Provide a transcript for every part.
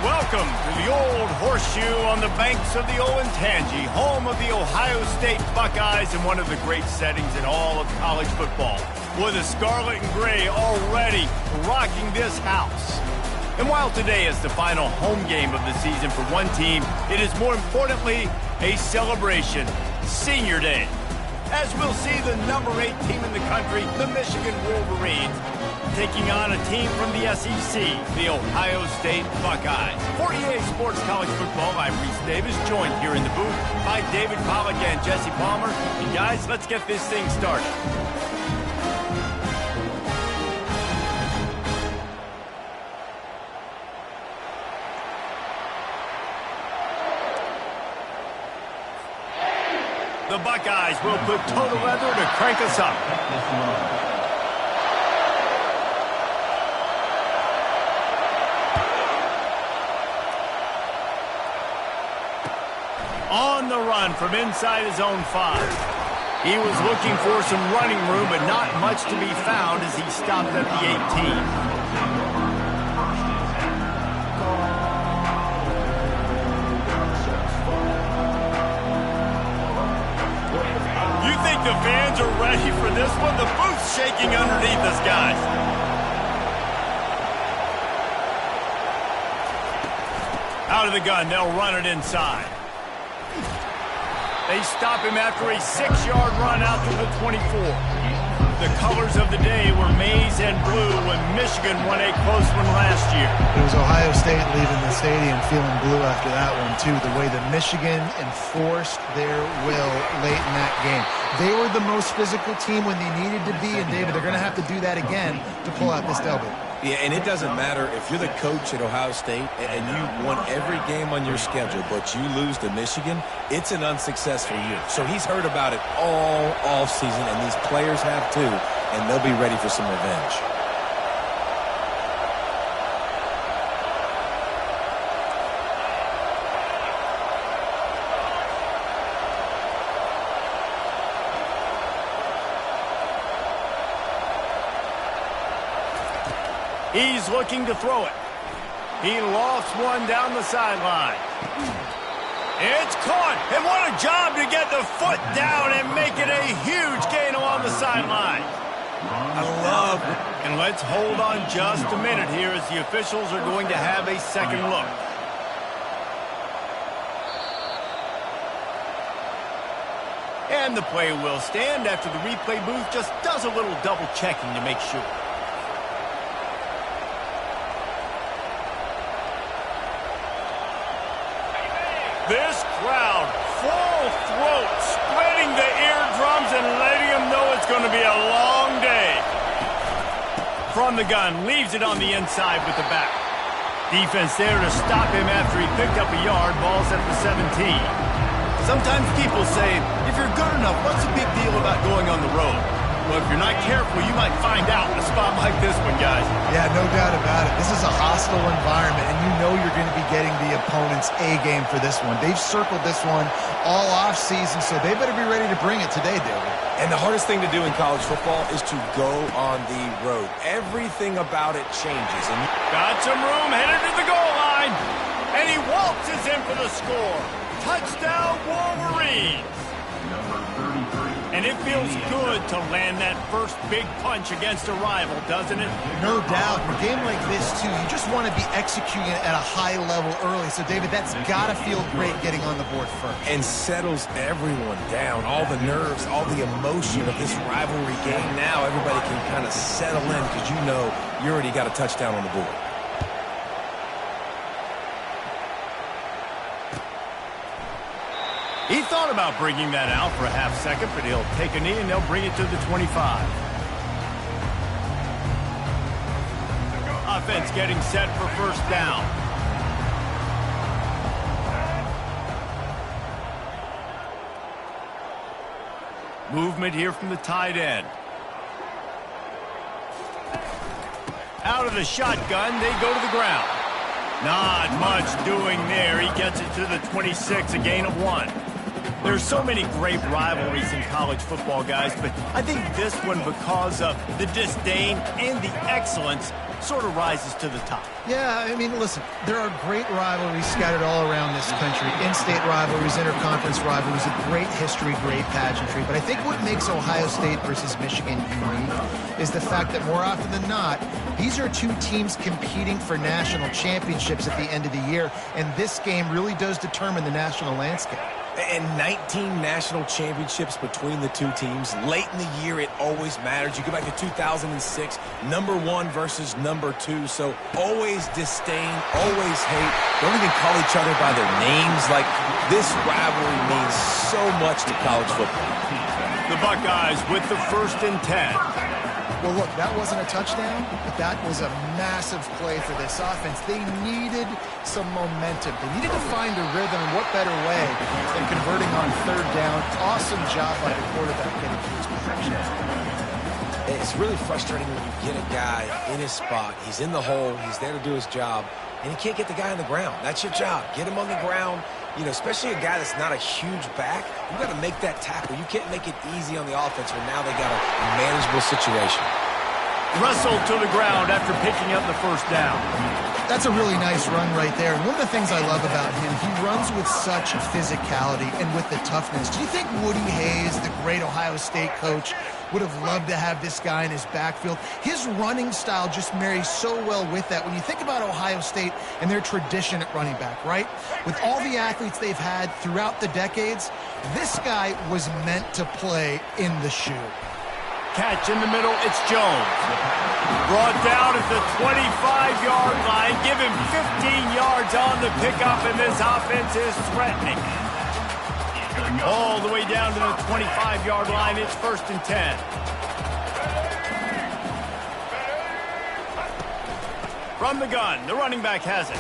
Welcome to the old horseshoe on the banks of the Ncaa, home of the Ohio State Buckeyes and one of the great settings in all of college football, with the scarlet and gray already rocking this house. And while today is the final home game of the season for one team, it is more importantly a celebration, Senior Day, as we'll see the number 8 team in the country, the Michigan Wolverines, taking on a team from the SEC, the Ohio State Buckeyes. For EA Sports College Football, I'm Reese Davis, joined here in the booth by David Pollack and Jesse Palmer. And guys, let's get this thing started. The Buckeyes will put total leather to crank us up. On the run from inside his own 5. He was looking for some running room, but not much to be found as he stopped at the 18. The fans are ready for this one. The booth's shaking underneath us, guys. Out of the gun, they'll run it inside. They stop him after a 6-yard run out to the 24. The colors of the day were maize and blue when Michigan won a close one last year. It was Ohio State leaving the stadium feeling blue after that one, too. The way that Michigan enforced their will late in that game. They were the most physical team when they needed to be, and David, they're going to have to do that again to pull out this W. Yeah, and it doesn't matter if you're the coach at Ohio State and you won every game on your schedule, but you lose to Michigan, it's an unsuccessful year. So he's heard about it all offseason, and these players have too, and they'll be ready for some revenge. He's looking to throw it. He lofts one down the sideline. It's caught, and what a job to get the foot down and make it a huge gain along the sideline. I love it. And let's hold on just a minute here as the officials are going to have a second look. And the play will stand after the replay booth just does a little double checking to make sure. This crowd, full throat, splitting the eardrums and letting them know it's going to be a long day. From the gun, leaves it on the inside with the back. Defense there to stop him after he picked up a yard. Ball's at the 17. Sometimes people say, if you're good enough, what's the big deal about going on the road? Well, if you're not careful, you might find out in a spot like this one, guys. Yeah, no doubt about it. This is a hostile environment, and you know you're going to be getting the opponent's A game for this one. They've circled this one all offseason, so they better be ready to bring it today, David. And the hardest thing to do in college football is to go on the road. Everything about it changes. And got some room, headed to the goal line, and he waltzes in for the score. Touchdown, Wolverines. And it feels good to land that first big punch against a rival, doesn't it? No doubt. In a game like this, too, you just want to be executing it at a high level early. So, David, that's got to feel great getting on the board first. And settles everyone down. All the nerves, all the emotion of this rivalry game. Now everybody can kind of settle in because you know you already got a touchdown on the board. He thought about bringing that out for a half second, but he'll take a knee and they'll bring it to the 25. Offense getting set for first down. Movement here from the tight end. Out of the shotgun, they go to the ground. Not much doing there. He gets it to the 26, a gain of 1. There's so many great rivalries in college football, guys, but I think this one, because of the disdain and the excellence, sort of rises to the top. Yeah, I mean, listen, there are great rivalries scattered all around this country. In-state rivalries, interconference rivalries, a great history, great pageantry. But I think what makes Ohio State versus Michigan unique is the fact that more often than not, these are two teams competing for national championships at the end of the year, and this game really does determine the national landscape. And 19 national championships between the two teams. Late in the year, it always matters. You go back to 2006, #1 versus #2. So always disdain, always hate. Don't even call each other by their names. Like, this rivalry means so much to college football. The Buckeyes with the 1st and 10. Well, look, that wasn't a touchdown, but that was a massive play for this offense. They needed some momentum. They needed to find a rhythm, and what better way than converting on 3rd down. Awesome job by the quarterback getting to his position. It's really frustrating when you get a guy in his spot. He's in the hole. He's there to do his job, and he can't get the guy on the ground. That's your job. Get him on the ground. You know, especially a guy that's not a huge back, you got to make that tackle. You can't make it easy on the offense when now they got a manageable situation. Wrestled to the ground after picking up the 1st down. That's a really nice run right there. And one of the things I love about him, he runs with such physicality and with the toughness. Do you think Woody Hayes, the great Ohio State coach, would have loved to have this guy in his backfield? His running style just marries so well with that. When you think about Ohio State and their tradition at running back, right? With all the athletes they've had throughout the decades, this guy was meant to play in the shoe. Catch in the middle, it's Jones. Brought down at the 25-yard line. Give him 15 yards on the pickup, and this offense is threatening. All the way down to the 25-yard line, it's 1st and 10. From the gun, the running back has it.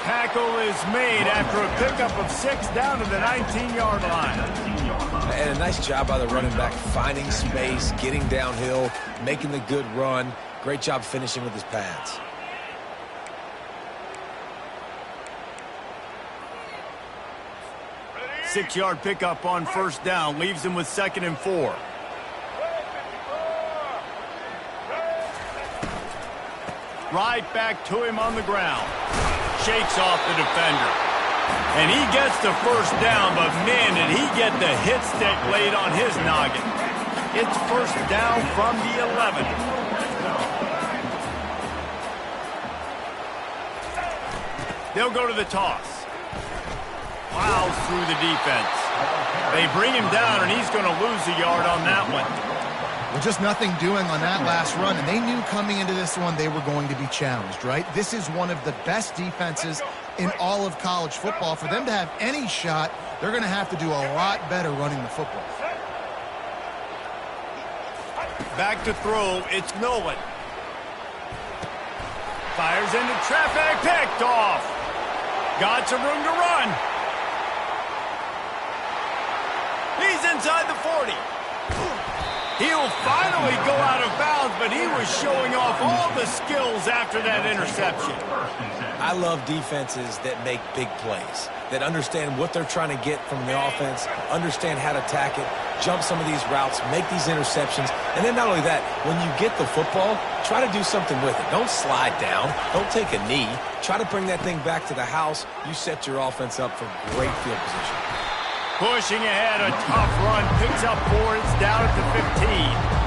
Tackle is made after a pickup of 6 down to the 19-yard line. And a nice job by the running back, finding space, getting downhill, making the good run. Great job finishing with his pads. Six-yard pickup on 1st down, leaves him with 2nd and 4. Right back to him on the ground. Shakes off the defender. And he gets the 1st down, but man, did he get the hit stick laid on his noggin. It's 1st down from the 11. They'll go to the toss. Plows through the defense. They bring him down, and he's going to lose a yard on that one. Well, just nothing doing on that last run, and they knew coming into this one they were going to be challenged, right? This is one of the best defenses in all of college football. For them to have any shot, they're going to have to do a lot better running the football. Back to throw, it's Nolan. Fires into traffic, picked off. Got some room to run. He's inside the 40. He'll finally go out of bounds, but he was showing off all the skills after that interception. I love defenses that make big plays, that understand what they're trying to get from the offense, understand how to attack it, jump some of these routes, make these interceptions, and then not only that, when you get the football, try to do something with it. Don't slide down. Don't take a knee. Try to bring that thing back to the house. You set your offense up for great field position. Pushing ahead, a tough run, picks up 4, it's down at the 15.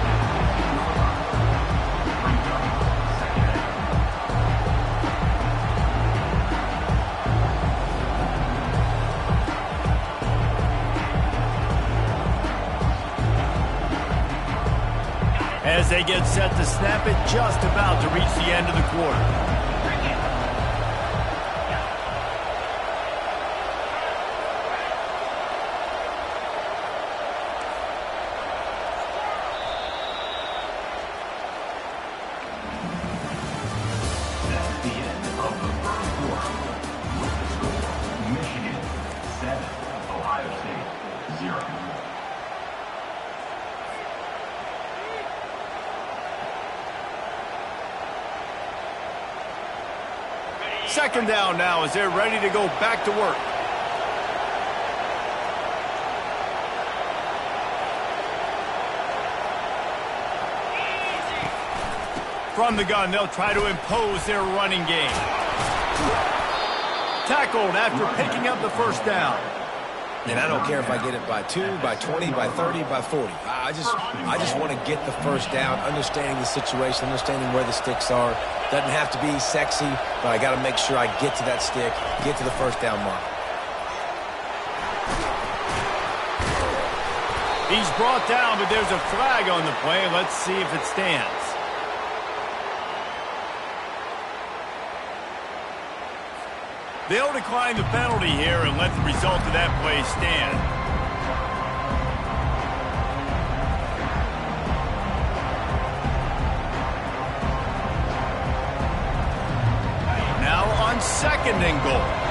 As they get set to snap it, just about to reach the end of the quarter. Second down now as they're ready to go back to work. From the gun, they'll try to impose their running game. Tackled after picking up the first down. And I don't care if I get it by 2, by 20, by 30, by 40. I just want to get the first down, understanding the situation, understanding where the sticks are. Doesn't have to be sexy, but I got to make sure I get to that stick, get to the first down mark. He's brought down, but there's a flag on the play. Let's see if it stands. They'll decline the penalty here and let the result of that play stand. Now on 2nd and goal.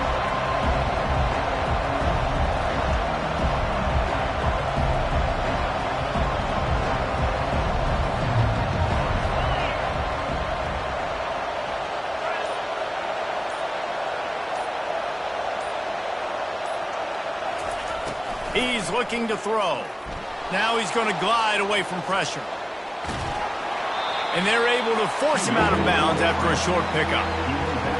He's looking to throw. Now he's going to glide away from pressure. And they're able to force him out of bounds after a short pickup.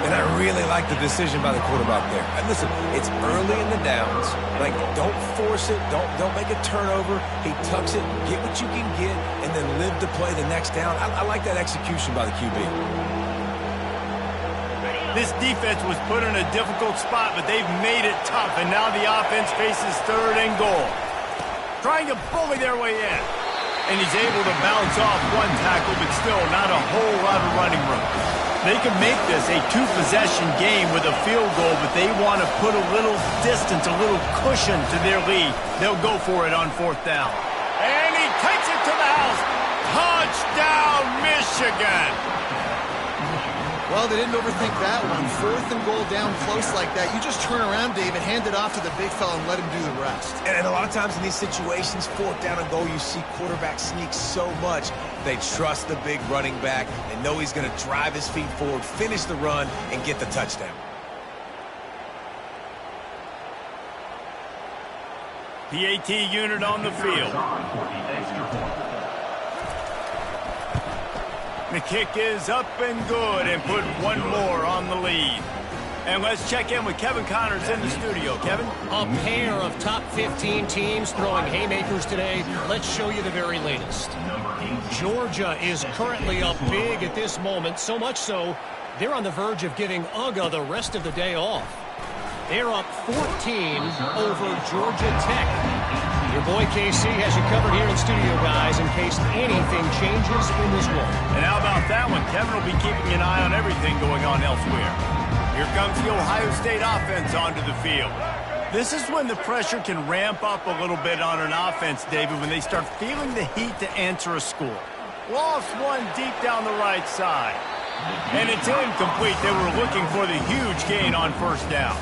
And I really like the decision by the quarterback there. And listen, it's early in the downs. Like, don't force it. Don't make a turnover. He tucks it, get what you can get, and then live to play the next down. I like that execution by the QB. This defense was put in a difficult spot, but they've made it tough, and now the offense faces 3rd and goal. Trying to bully their way in. And he's able to bounce off one tackle, but still not a whole lot of running room. They can make this a 2-possession game with a field goal, but they want to put a little distance, a little cushion to their lead. They'll go for it on 4th down. And he takes it to the house. Touchdown, Michigan! Well, they didn't overthink that one. 4th and goal down close like that. You just turn around, David, hand it off to the big fella and let him do the rest. And a lot of times in these situations, 4th down and goal, you see quarterbacks sneak so much. They trust the big running back and know he's going to drive his feet forward, finish the run, and get the touchdown. PAT unit on the field. The kick is up and good and put one more on the lead. And let's check in with Kevin Connors in the studio. Kevin? A pair of top 15 teams throwing haymakers today. Let's show you the very latest. Georgia is currently up big at this moment, so much so they're on the verge of giving UGA the rest of the day off. They're up 14 over Georgia Tech. Your boy KC has you covered here in studio, guys, in case anything changes in this one. And how about that one? Kevin will be keeping an eye on everything going on elsewhere. Here comes the Ohio State offense onto the field. This is when the pressure can ramp up a little bit on an offense, David, when they start feeling the heat to answer a score. Lost one deep down the right side. And it's incomplete. They were looking for the huge gain on 1st down.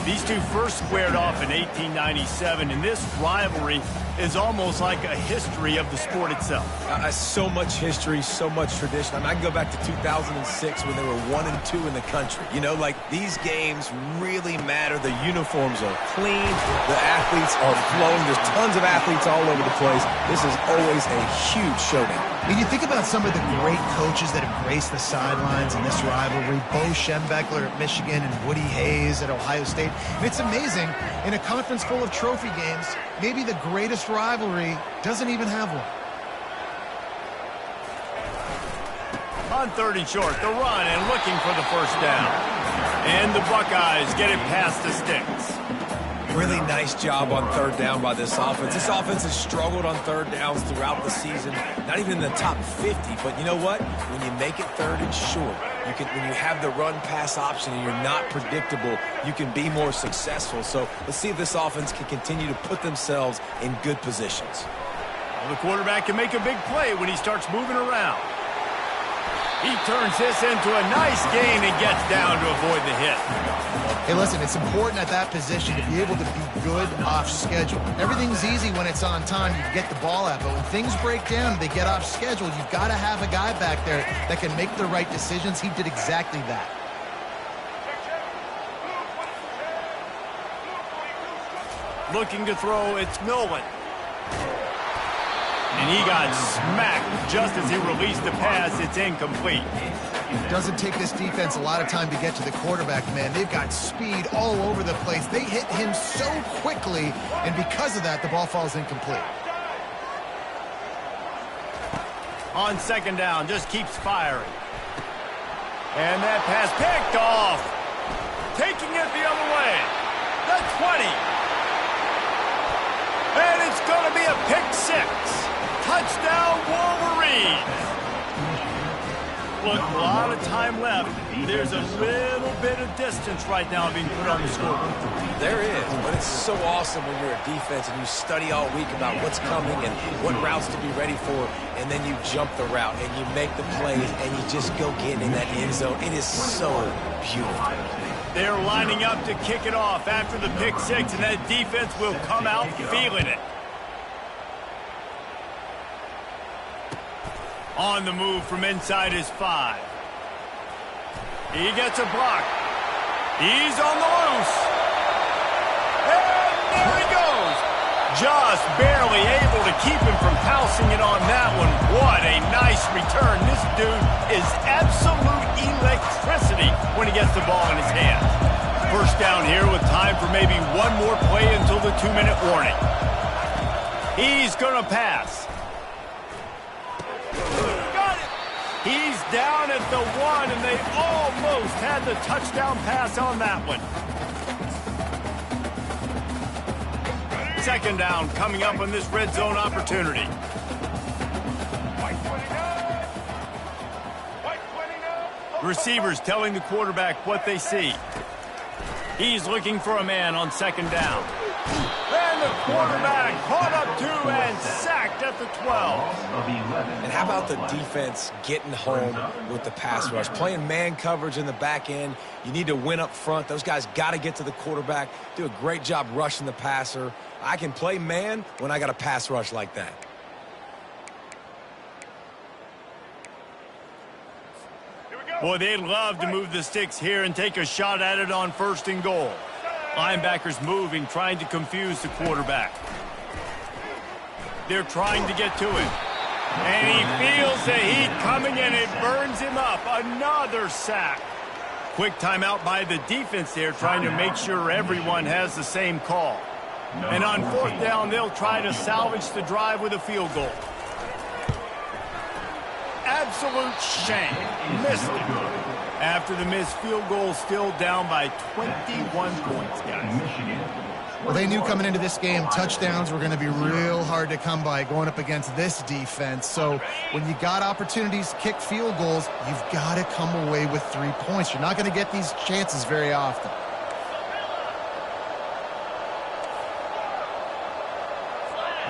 These two first squared off in 1897, and this rivalry is almost like a history of the sport itself. So much history, so much tradition. I mean, I can go back to 2006 when they were 1-2 in the country. You know, like, these games really matter. The uniforms are clean. The athletes are flowing. There's tons of athletes all over the place. This is always a huge showdown. When you think about some of the great coaches that have graced the sidelines in this rivalry, Bo Schembechler at Michigan and Woody Hayes at Ohio State, and it's amazing, in a conference full of trophy games, maybe the greatest rivalry doesn't even have one. On 3rd and short, the run and looking for the 1st down. And the Buckeyes get it past the sticks. Really nice job on 3rd down by this offense. This offense has struggled on 3rd downs throughout the season. Not even in the top 50, but you know what? When you make it 3rd and short, when you have the run-pass option and you're not predictable, you can be more successful. So let's see if this offense can continue to put themselves in good positions. Well, the quarterback can make a big play when he starts moving around. He turns this into a nice gain and gets down to avoid the hit. Hey, listen, it's important at that position to be able to be good off schedule. Everything's easy when it's on time. You get the ball out, but when things break down and they get off schedule, you've got to have a guy back there that can make the right decisions. He did exactly that. Looking to throw, it's Nolan. And he got smacked just as he released the pass. It's incomplete. Doesn't take this defense a lot of time to get to the quarterback, man. They've got speed all over the place. They hit him so quickly, and because of that, the ball falls incomplete. On second down, just keeps firing. And that pass picked off. Taking it the other way. The 20. And it's going to be a pick six. Touchdown, Wolverines. Look, a lot of time left. There's a little bit of distance right now being put on the scoreboard. There is, but it's so awesome when you're a defense and you study all week about what's coming and what routes to be ready for, and then you jump the route and you make the plays and you just go get in that end zone. It is so beautiful. They're lining up to kick it off after the pick six, and that defense will come out feeling it. On the move from inside his 5. He gets a block. He's on the loose. And there he goes. Just barely able to keep him from pouncing it on that one. What a nice return. This dude is absolute electricity when he gets the ball in his hands. First down here with time for maybe one more play until the 2-minute warning. He's going to pass. He's down at the 1, and they almost had the touchdown pass on that one. Second down coming up on this red zone opportunity. Receivers telling the quarterback what they see. He's looking for a man on second down. And the quarterback caught up to and sacked at the 12. And how about the defense getting home with the pass rush? Playing man coverage in the back end. You need to win up front. Those guys got to get to the quarterback. Do a great job rushing the passer. I can play man when I got a pass rush like that. Boy, they'd love to move the sticks here and take a shot at it on first and goal. Linebackers moving, trying to confuse the quarterback. They're trying to get to him. And he feels the heat coming and it burns him up. Another sack. Quick timeout by the defense there, trying to make sure everyone has the same call. And on fourth down, they'll try to salvage the drive with a field goal. Absolute shame. Missed it. After the missed field goal, still down by 21 points, guys. Well, they knew coming into this game touchdowns were going to be real hard to come by going up against this defense. So when you got opportunities to kick field goals, you've got to come away with 3 points. You're not going to get these chances very often.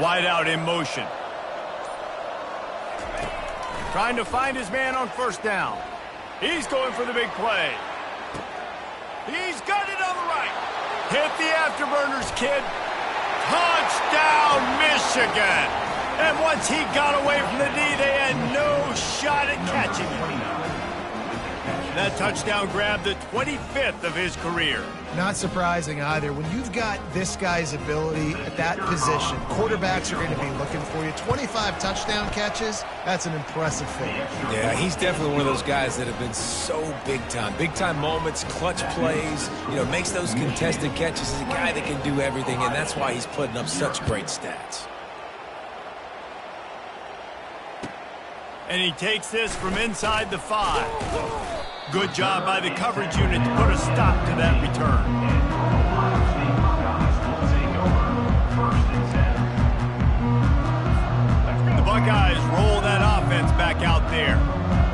Wide out in motion. Trying to find his man on first down. He's going for the big play. He's got it on the right. Hit the afterburners, kid. Touchdown, Michigan. And once he got away from the D, they had no shot at catching him. That touchdown grabbed the 25th of his career. Not surprising either. When you've got this guy's ability at that position, quarterbacks are going to be looking for you. 25 touchdown catches, that's an impressive thing. Yeah, he's definitely one of those guys that have been so big time. Big time moments, clutch plays, makes those contested catches. He's a guy that can do everything, and that's why he's putting up such great stats. And he takes this from inside the 5. Good job by the coverage unit to put a stop to that return. The Buckeyes roll that offense back out there.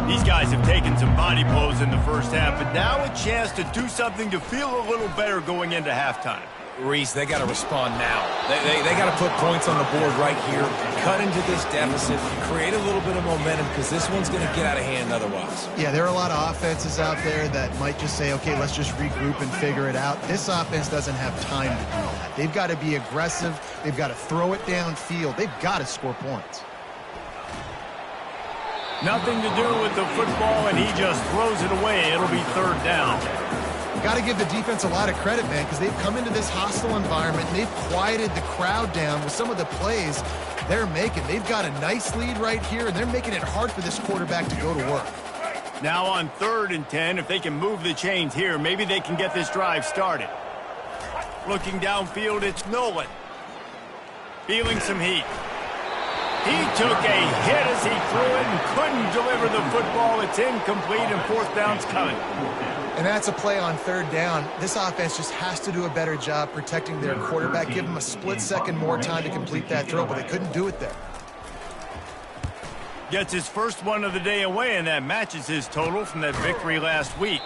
These guys have taken some body blows in the first half, but now a chance to do something to feel a little better going into halftime. Reese, they got to respond now. They got to put points on the board right here, cut into this deficit, create a little bit of momentum because this one's going to get out of hand otherwise. Yeah, there are a lot of offenses out there that might just say, okay, let's just regroup and figure it out. This offense doesn't have time to do that. They've got to be aggressive. They've got to throw it downfield. They've got to score points. Nothing to do with the football, and he just throws it away. It'll be third down. Got to give the defense a lot of credit, man, because they've come into this hostile environment and they've quieted the crowd down with some of the plays. They've got a nice lead right here, and they're making it hard for this quarterback to go to work. Now on 3rd and 10, if they can move the chains here, maybe they can get this drive started. Looking downfield, it's Nolan. Feeling some heat. He took a hit as he threw it and couldn't deliver the football. It's incomplete, and 4th down's coming. And that's a play on 3rd down. This offense just has to do a better job protecting their quarterback. Give him a split second more time to complete that throw, but they couldn't do it there. Gets his first one of the day away, and that matches his total from that victory last week.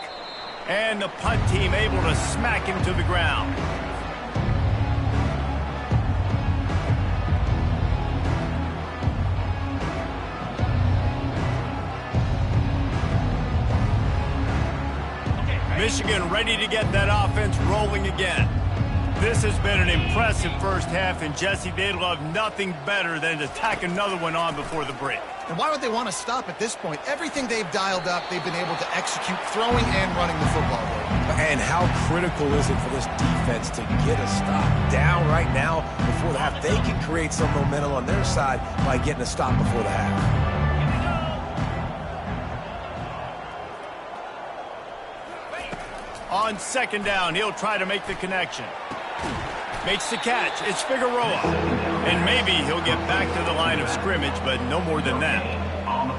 And the punt team able to smack him to the ground. Michigan ready to get that offense rolling again. This has been an impressive first half, and Jesse, they'd love nothing better than to tack another one on before the break. And why would they want to stop at this point? Everything they've dialed up, they've been able to execute throwing and running the football. And how critical is it for this defense to get a stop down right now before the half? They can create some momentum on their side by getting a stop before the half. On 2nd down, he'll try to make the connection. Makes the catch. It's Figueroa. And maybe he'll get back to the line of scrimmage, but no more than that.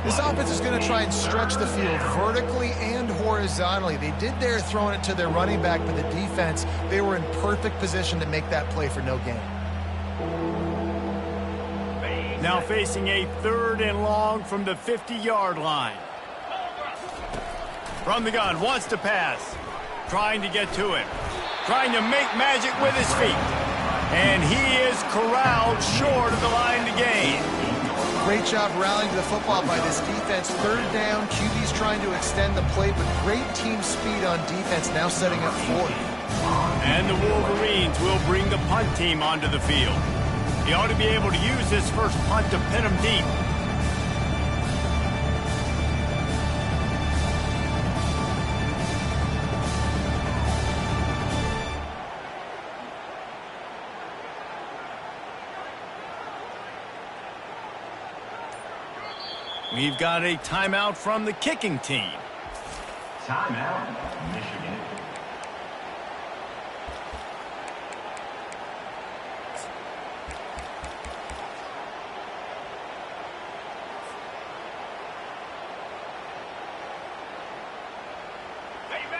This offense is going to try and stretch the field vertically and horizontally. They did there throwing it to their running back, but the defense, they were in perfect position to make that play for no gain. Now facing a 3rd and long from the 50-yard line. From the gun, wants to pass. Trying to get to it. Trying to make magic with his feet. And he is corralled short of the line to gain. Great job rallying to the football by this defense. 3rd down, QB's trying to extend the play, but great team speed on defense, now setting up 4th. And the Wolverines will bring the punt team onto the field. He ought to be able to use this first punt to pin him deep. We've got a timeout from the kicking team. Timeout, Michigan.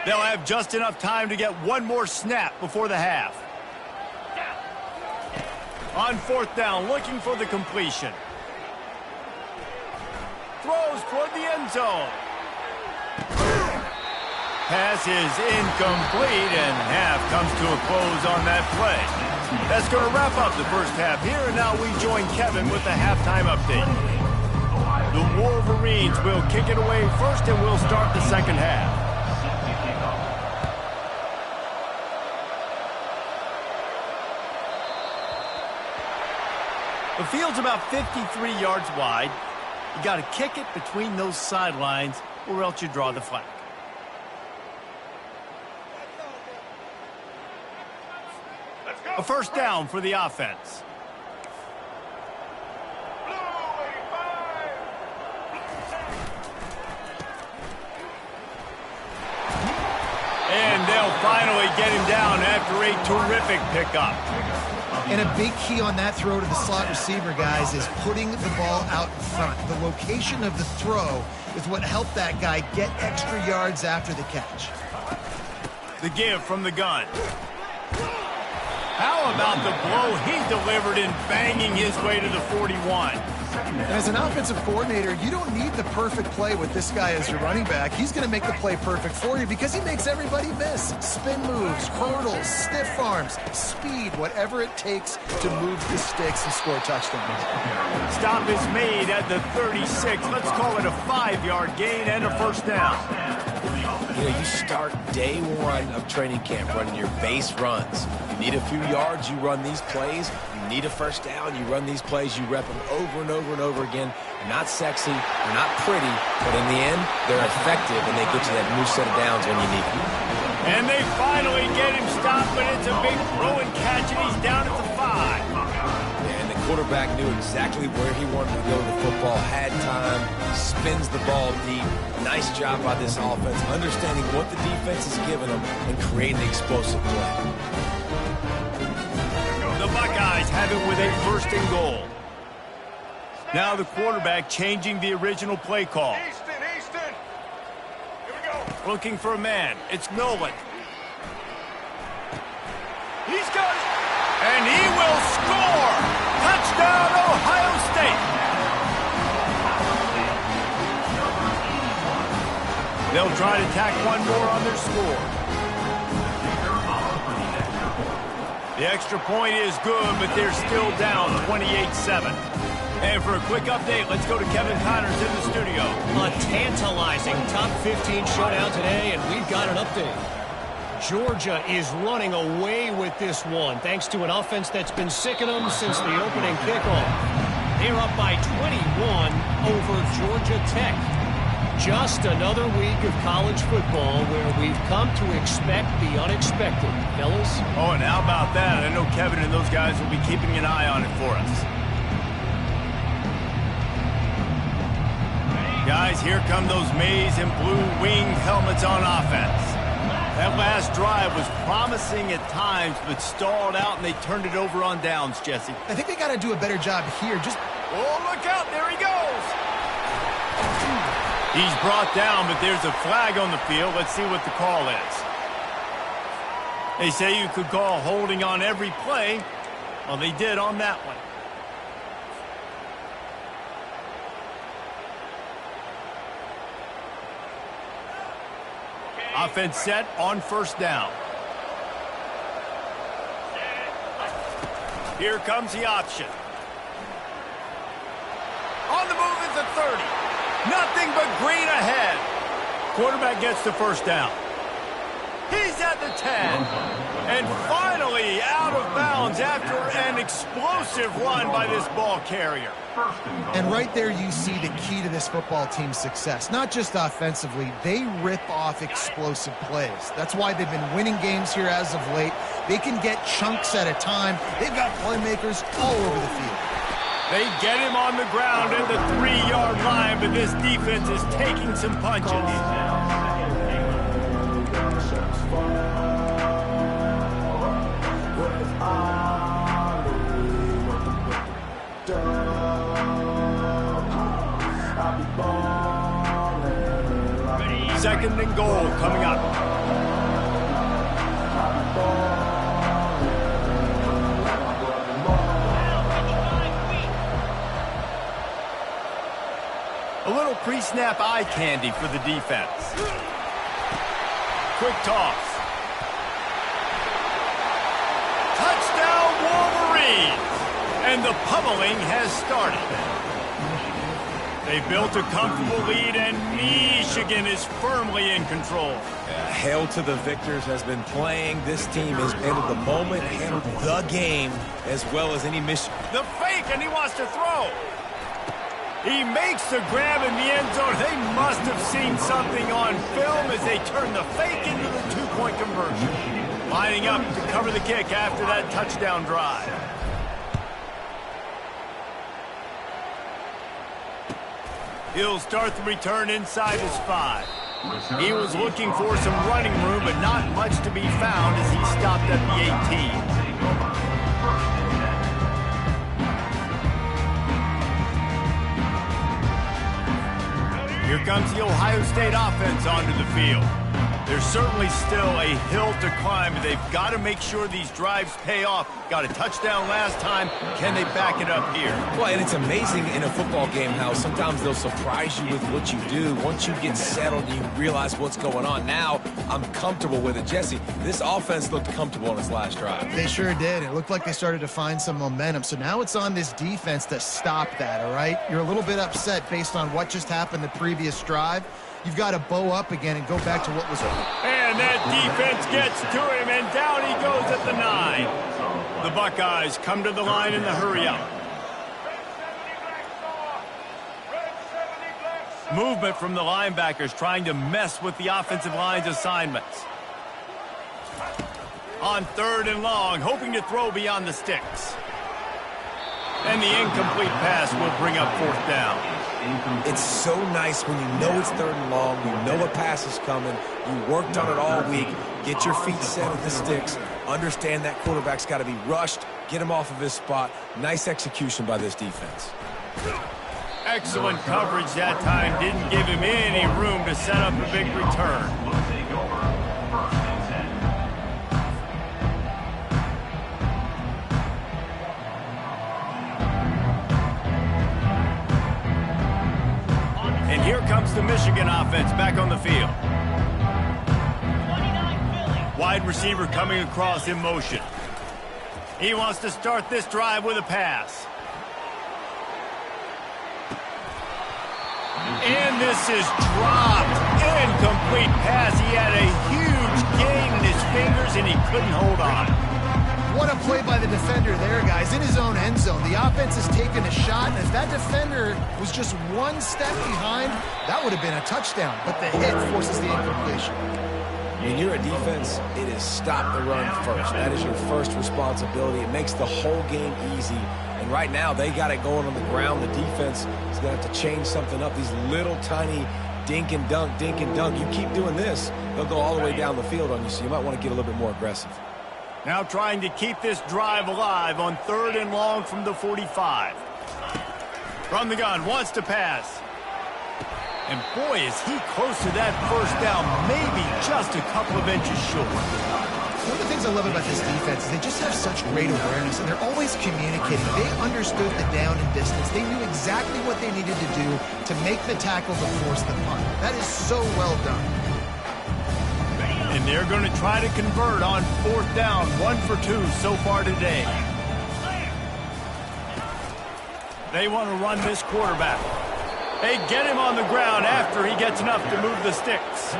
They'll have just enough time to get one more snap before the half. On 4th down, looking for the completion. Throws toward the end zone. Pass is incomplete, and half comes to a close on that play. That's going to wrap up the first half here, and now we join Kevin with the halftime update. The Wolverines will kick it away first, and we'll start the second half. The field's about 53 yards wide. You got to kick it between those sidelines, or else you draw the flag. A first down for the offense. And they'll finally get him down after a terrific pickup. And a big key on that throw to the slot receiver, guys, is putting the ball out in front. The location of the throw is what helped that guy get extra yards after the catch. The give from the gun. How about the blow he delivered in banging his way to the 41? And as an offensive coordinator, you don't need the perfect play with this guy as your running back. He's going to make the play perfect for you because he makes everybody miss. Spin moves, hurdles, stiff arms, speed, whatever it takes to move the sticks and score touchdowns. Stop is made at the 36. Let's call it a 5-yard gain and a first down. You know, you start day one of training camp running your base runs. You need a few yards, you run these plays. You need a first down, you run these plays. You rep them over and over and over again. They're not sexy, they're not pretty, but in the end, they're effective, and they get you that new set of downs when you need them. And they finally get him stopped, but it's a big throw and catch, and he's down at the 5. And the quarterback knew exactly where he wanted to go with the football, had time, spins the ball deep. Nice job by this offense, understanding what the defense is giving them and creating the explosive play. The Buckeyes have it with a 1st and goal. Now the quarterback changing the original play call. Easton. Here we go. Looking for a man. It's Nolan. He's got it. And he will score. Touchdown, Ohio State. They'll try to tack one more on their score. The extra point is good, but they're still down 28-7. And for a quick update, let's go to Kevin Connors in the studio. A tantalizing top 15 showdown today, and we've got an update. Georgia is running away with this one, thanks to an offense that's been sicking them since the opening kickoff. They're up by 21 over Georgia Tech. Just another week of college football where we've come to expect the unexpected, fellas. Oh, and how about that? I know Kevin and those guys will be keeping an eye on it for us. Guys, here come those maize and blue winged helmets on offense. That last drive was promising at times, but stalled out, and they turned it over on downs, Jesse. I think they got to do a better job here. Oh, look out. There he goes. He's brought down, but there's a flag on the field. Let's see what the call is. They say you could call holding on every play. Well, they did on that one. Offense set on 1st down. Here comes the option. On the move is the 30. Nothing but green ahead. Quarterback gets the 1st down. He's at the 10. And finally out of bounds after an explosive run by this ball carrier. And right there you see the key to this football team's success. Not just offensively, they rip off explosive plays. That's why they've been winning games here as of late. They can get chunks at a time. They've got playmakers all over the field. They get him on the ground at the 3-yard line, but this defense is taking some punches. Second and goal coming up. A little pre-snap eye candy for the defense. Quick toss. Touchdown Wolverines! And the pummeling has started. They built a comfortable lead, and Michigan is firmly in control. Hail to the victors has been playing. This team has handled the moment, handled the game as well as any Michigan. The fake, and he wants to throw. He makes the grab in the end zone. They must have seen something on film as they turn the fake into the 2-point conversion. Lining up to cover the kick after that touchdown drive. He'll start the return inside his 5. He was looking for some running room, but not much to be found as he stopped at the 18. Here comes the Ohio State offense onto the field. There's certainly still a hill to climb, but they've got to make sure these drives pay off. Got a touchdown last time. Can they back it up here? Well, and it's amazing in a football game how sometimes they'll surprise you with what you do. Once you get settled, you realize what's going on. Now, I'm comfortable with it. Jesse, this offense looked comfortable in its last drive. They sure did. It looked like they started to find some momentum. So now it's on this defense to stop that, all right? You're a little bit upset based on what just happened the previous drive. You've got to bow up again and go back to what was over. And that defense gets to him, and down he goes at the 9. The Buckeyes come to the line in the hurry-up. Movement from the linebackers trying to mess with the offensive line's assignments. On 3rd and long, hoping to throw beyond the sticks. And the incomplete pass will bring up 4th down. It's so nice when you know it's 3rd and long, you know a pass is coming, you worked on it all week, get your feet set at the sticks, understand that quarterback's got to be rushed, get him off of his spot. Nice execution by this defense. Excellent coverage that time. Didn't give him any room to set up a big return. And here comes the Michigan offense back on the field. Wide receiver coming across in motion. He wants to start this drive with a pass. And this is dropped. Incomplete pass. He had a huge gain in his fingers, and he couldn't hold on. What a play by the defender there, guys. In his own end zone. The offense has taken a shot, and if that defender was just one step behind, that would have been a touchdown. But the hit forces the incompletion. When you're a defense, it is stop the run first. That is your first responsibility. It makes the whole game easy. And right now, they got it going on the ground. The defense is going to have to change something up. These little tiny dink and dunk, dink and dunk. You keep doing this, they'll go all the way down the field on you, so you might want to get a little bit more aggressive. Now trying to keep this drive alive on 3rd and long from the 45. From the gun, wants to pass. And boy, is he close to that 1st down, maybe just a couple of inches short. One of the things I love about this defense is they just have such great awareness, and they're always communicating. They understood the down and distance. They knew exactly what they needed to do to make the tackle to force the punt. That is so well done. And they're going to try to convert on 4th down, 1 for 2 so far today. They want to run this quarterback. They get him on the ground after he gets enough to move the sticks.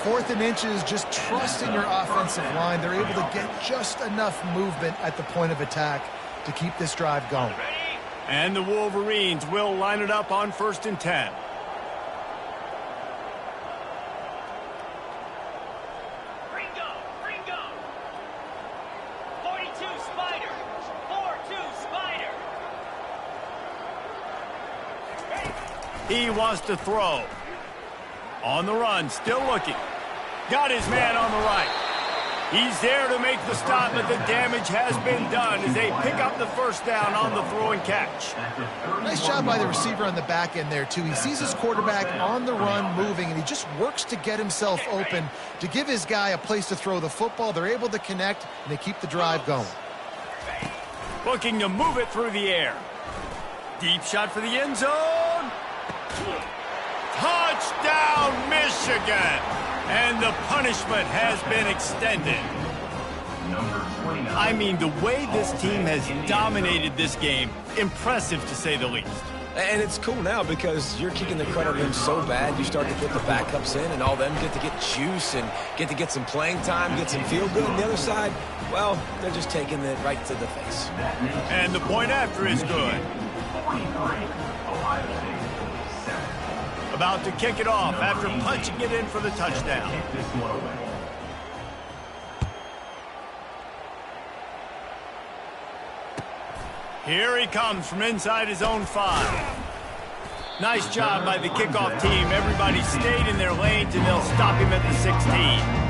4th and inches, just trust in your offensive line. They're able to get just enough movement at the point of attack to keep this drive going. And the Wolverines will line it up on 1st and 10. Ringo. 42 Spider. 4-2 Spider. He wants to throw. On the run, still looking. Got his man on the right. He's there to make the stop, but the damage has been done as they pick up the 1st down on the throw and catch. Nice job by the receiver on the back end there, too. He sees his quarterback on the run moving, and he just works to get himself open to give his guy a place to throw the football. They're able to connect, and they keep the drive going. Looking to move it through the air. Deep shot for the end zone. Touchdown, Michigan! And the punishment has been extended. I mean, the way this team has dominated this game, impressive to say the least. And it's cool now because you're kicking the crud out of them so bad, you start to get the backups in, and all them get to get juice and get some playing time, get some feel good. On the other side, well, they're just taking it right to the face. And the point after is good. About to kick it off after punching it in for the touchdown. Here he comes from inside his own 5. Nice job by the kickoff team. Everybody stayed in their lanes, and they'll stop him at the 16.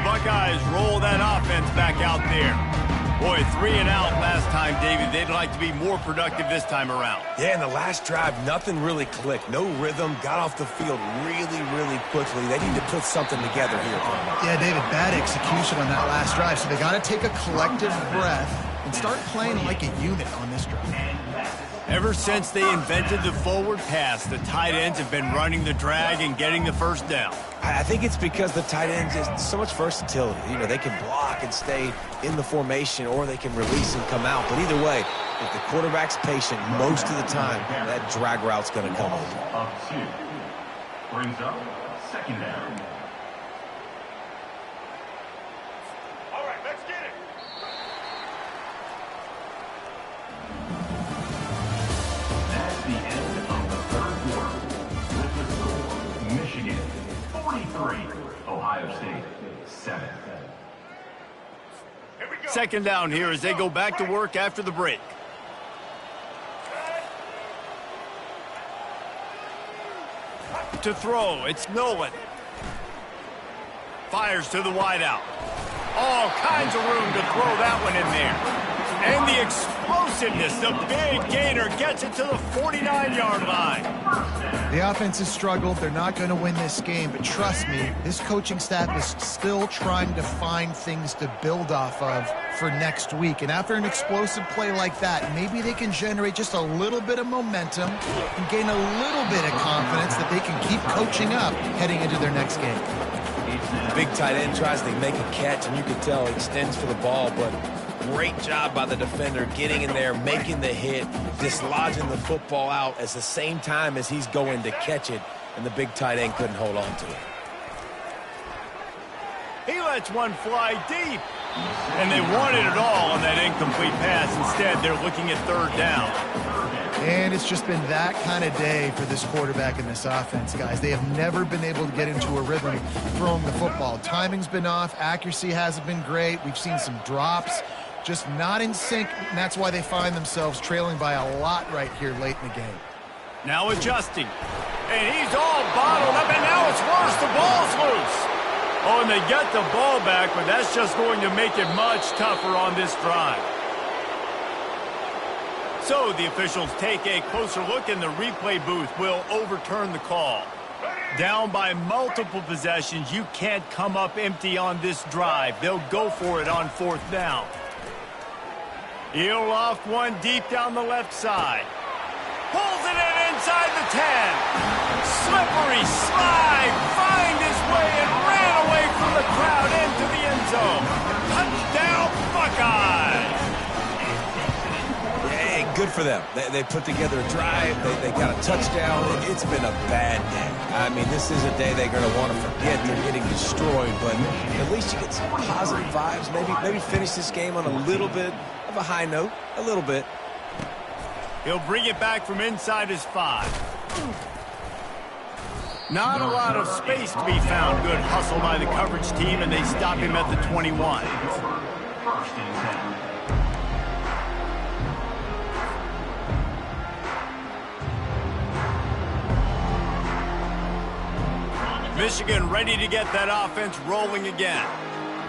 Buckeyes roll that offense back out there. Boy, 3 and out last time, David. They'd like to be more productive this time around. Yeah, in the last drive, nothing really clicked. No rhythm, got off the field really quickly. They need to put something together here. Yeah, David, bad execution on that last drive, so they got to take a collective breath and start playing like a unit on this drive. Ever since they invented the forward pass, the tight ends have been running the drag and getting the 1st down. I think it's because the tight ends is so much versatility. You know, they can block and stay in the formation, or they can release and come out. But either way, if the quarterback's patient most of the time, that drag route's going to come open. Brings up 2nd down. All right, let's get it. That's the end of the 3rd Second down here as they go back to work after the break. To throw, it's Nolan. Fires to the wideout. All kinds of room to throw that one in there. And the explosiveness, the big gainer gets it to the 49-yard line. The offense has struggled. They're not going to win this game, but trust me, this coaching staff is still trying to find things to build off of for next week. And after an explosive play like that, maybe they can generate just a little bit of momentum and gain a little bit of confidence that they can keep coaching up heading into their next game. The big tight end tries to make a catch, and you can tell he extends for the ball, but great job by the defender getting in there, making the hit, dislodging the football out at the same time as he's going to catch it, and the big tight end couldn't hold on to it. He lets one fly deep. And they wanted it all on that incomplete pass. Instead, they're looking at third down. And it's just been that kind of day for this quarterback and this offense, guys. They have never been able to get into a rhythm throwing the football. Timing's been off. Accuracy hasn't been great. We've seen some drops. Just not in sync, and that's why they find themselves trailing by a lot right here late in the game. Now adjusting. And he's all bottled up, and now it's worse. The ball's loose. Oh, and they get the ball back, but that's just going to make it much tougher on this drive. So the officials take a closer look, and the replay booth will overturn the call. Down by multiple possessions, you can't come up empty on this drive. They'll go for it on fourth down. He'll loft one deep down the left side. Pulls it in inside the 10. Slippery slide. Find his way and ran away from the crowd into the end zone. Touchdown, Buckeyes. Hey, good for them. They put together a drive. They got a touchdown. It's been a bad day. I mean, this is a day they're going to want to forget. They're getting destroyed, but at least you get some positive vibes. Maybe finish this game on a little bit of a high note. A little bit. He'll bring it back from inside his 5. Not a lot of space to be found. Good hustle by the coverage team, and they stop him at the 21. First and 10. Michigan ready to get that offense rolling again.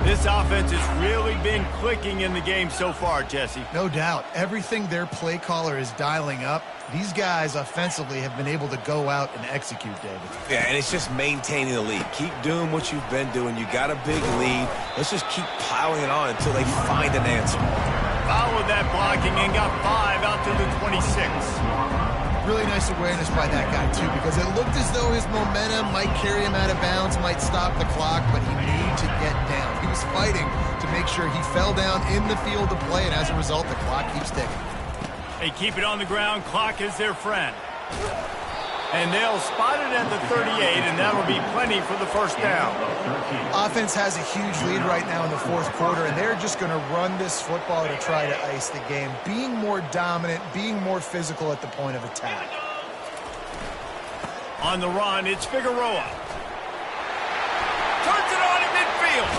This offense has really been clicking in the game so far, Jesse. No doubt. Everything their play caller is dialing up, these guys offensively have been able to go out and execute, David. Yeah, and it's just maintaining the lead. Keep doing what you've been doing. You got a big lead. Let's just keep piling it on until they find an answer. Followed that blocking and got 5 out to the 26. Really nice awareness by that guy, too, because it looked as though his momentum might carry him out of bounds, might stop the clock, but he needed to get down. He was fighting to make sure he fell down in the field of play, and as a result, the clock keeps ticking. They keep it on the ground. Clock is their friend. And they'll spot it at the 38, and that'll be plenty for the first down. Offense has a huge lead right now in the fourth quarter, and they're just going to run this football to try to ice the game. Being more dominant, being more physical at the point of attack. On the run, it's Figueroa. Turns it on in midfield.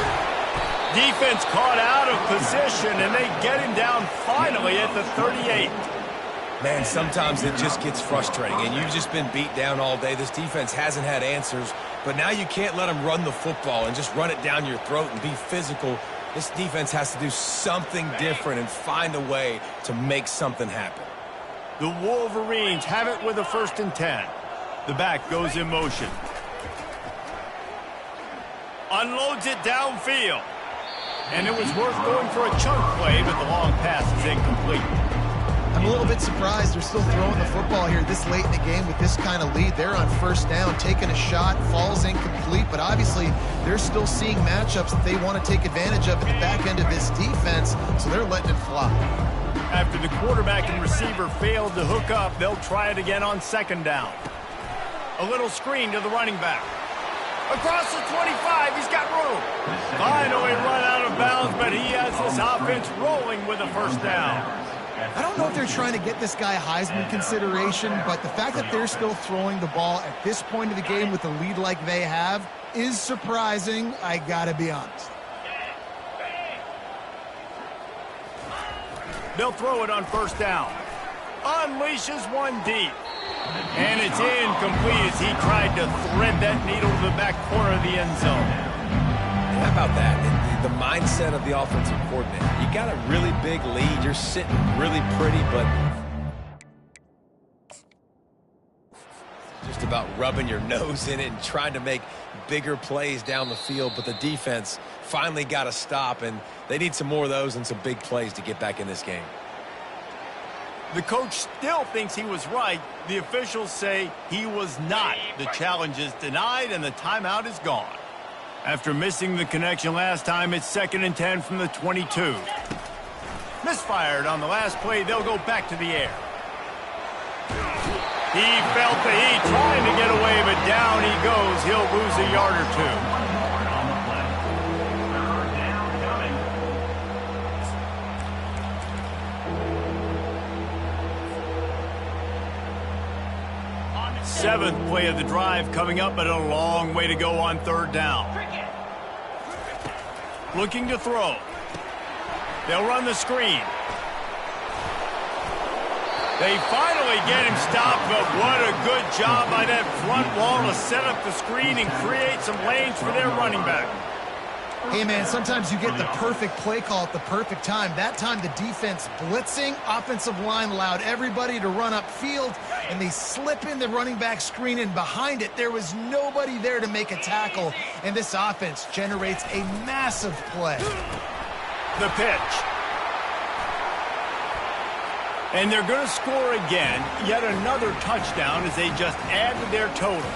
Defense caught out of position, and they get him down finally at the 38. Man, sometimes it just gets frustrating, and you've just been beat down all day. This defense hasn't had answers, but now you can't let them run the football and just run it down your throat and be physical. This defense has to do something different and find a way to make something happen. The Wolverines have it with a 1st and 10. The back goes in motion. Unloads it downfield. And it was worth going for a chunk play, but the long pass is incomplete. I'm a little bit surprised they're still throwing the football here this late in the game with this kind of lead. They're on 1st down, taking a shot, falls incomplete, but obviously they're still seeing matchups that they want to take advantage of at the back end of this defense, so they're letting it fly. After the quarterback and receiver failed to hook up, they'll try it again on 2nd down. A little screen to the running back. Across the 25, he's got room. Finally run out of bounds, but he has this offense rolling with a 1st down. I don't know if they're trying to get this guy Heisman consideration, but the fact that they're still throwing the ball at this point of the game with a lead like they have is surprising, I gotta be honest. They'll throw it on first down. Unleashes one deep. And it's incomplete as he tried to thread that needle to the back corner of the end zone. How about that? The mindset of the offensive coordinator. You got a really big lead. You're sitting really pretty, but just about rubbing your nose in it and trying to make bigger plays down the field. But the defense finally got a stop, and they need some more of those and some big plays to get back in this game. The coach still thinks he was right. The officials say he was not. The challenge is denied, and the timeout is gone. After missing the connection last time, it's 2nd and 10 from the 22. Misfired on the last play. They'll go back to the air. He felt the heat trying to get away, but down he goes. He'll lose a yard or two. Seventh play of the drive coming up, but a long way to go on 3rd down. Looking to throw. They'll run the screen. They finally get him stopped, but what a good job by that front wall to set up the screen and create some lanes for their running back. Hey, man, sometimes you get the perfect play call at the perfect time. That time, the defense blitzing, offensive line allowed everybody to run upfield, and they slip in the running back screen, and behind it, there was nobody there to make a tackle, and this offense generates a massive play. The pitch. And they're going to score again, yet another touchdown as they just add to their total.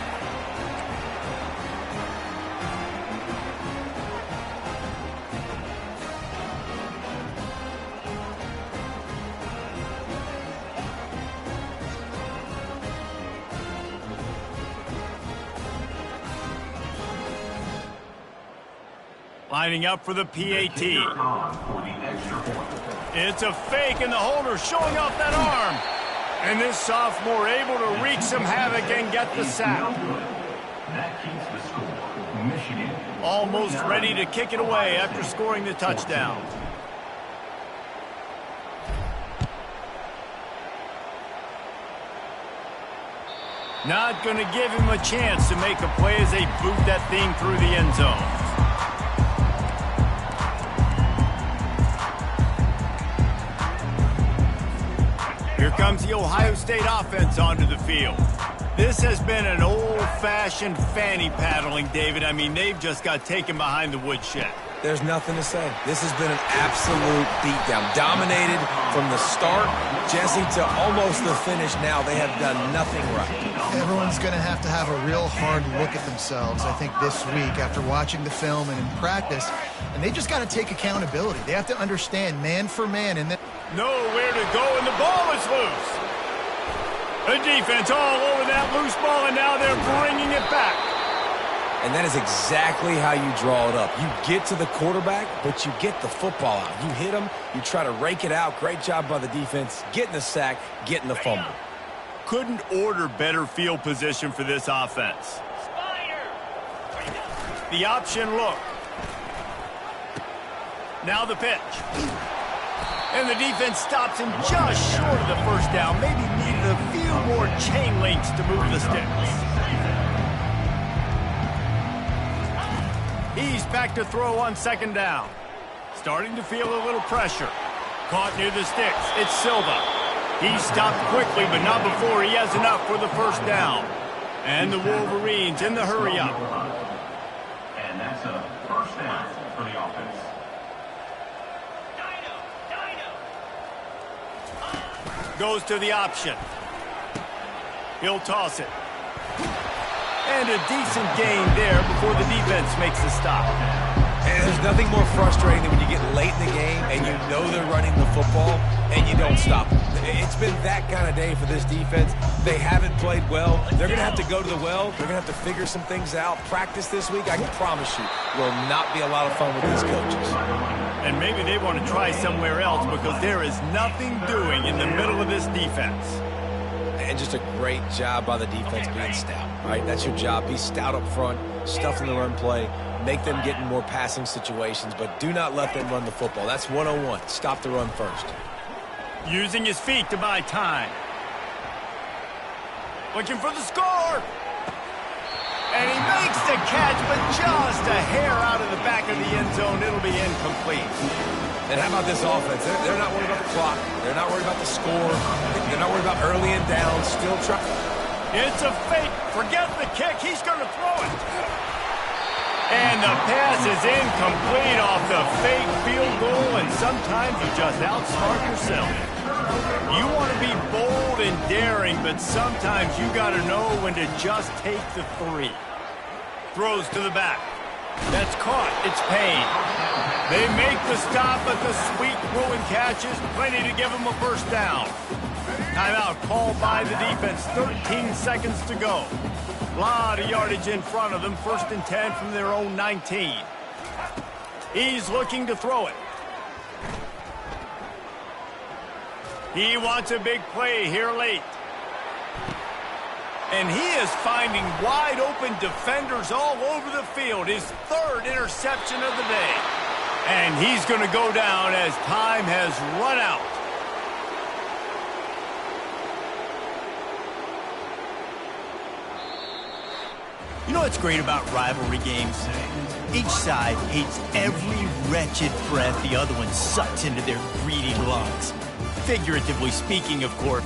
Lining up for the PAT. It's a fake, and the holder showing off that arm. And this sophomore able to wreak some havoc and get the sack. That keeps the score. Michigan. Almost ready to kick it away after scoring the touchdown. Not going to give him a chance to make a play as they boot that thing through the end zone. Here comes the Ohio State offense onto the field. This has been an old-fashioned fanny paddling, David. I mean, they've just got taken behind the woodshed. There's nothing to say. This has been an absolute beatdown. Dominated from the start, Jesse, to almost the finish now. They have done nothing right. Everyone's going to have a real hard look at themselves, I think, this week after watching the film and in practice. And they just got to take accountability. They have to understand man for man. And then nowhere to go, and the ball is loose. The defense all over that loose ball, and now they're bringing it back. And that is exactly how you draw it up. You get to the quarterback, but you get the football out. You hit him, you try to rake it out. Great job by the defense, getting the sack, getting the fumble. Couldn't order better field position for this offense. The option look. Now the pitch. And the defense stops him just short of the first down. Maybe needed a few more chain links to move the sticks. He's back to throw on 2nd down. Starting to feel a little pressure. Caught near the sticks. It's Silva. He stopped quickly, but not before he has enough for the first down. And the Wolverines in the hurry-up. And that's a first down for the offense. Goes to the option. He'll toss it. And a decent gain there before the defense makes the stop. And there's nothing more frustrating than when you get late in the game and you know they're running the football and you don't stop them. It's been that kind of day for this defense. They haven't played well. They're going to have to go to the well. They're going to have to figure some things out. Practice this week, I can promise you, will not be a lot of fun with these coaches. And maybe they want to try somewhere else because there is nothing doing in the middle of this defense. And just a great job by the defense being stout, right? That's your job. Be stout up front, stuff in the run play, make them get in more passing situations, but do not let them run the football. That's 101. Stop the run first. Using his feet to buy time. Looking for the score. And he makes the catch, but just a hair out of the back of the end zone. It'll be incomplete. And how about this offense? They're not worried about the clock. They're not worried about the score. They're not worried about early and down. Still trying. It's a fake. Forget the kick. He's going to throw it. And the pass is incomplete off the fake field goal, and sometimes you just outsmart yourself. You want to be bold and daring, but sometimes you got to know when to just take the 3. Throws to the back. That's caught. It's Payne. They make the stop, but the sweet throwing catch is plenty to give them a first down. Timeout called by the defense. 13 seconds to go. A lot of yardage in front of them. 1st and 10 from their own 19. He's looking to throw it. He wants a big play here late. And he is finding wide open defenders all over the field. His 3rd interception of the day. And he's going to go down as time has run out. You know what's great about rivalry games? Each side hates every wretched breath the other one sucks into their greedy lungs. Figuratively speaking, of course.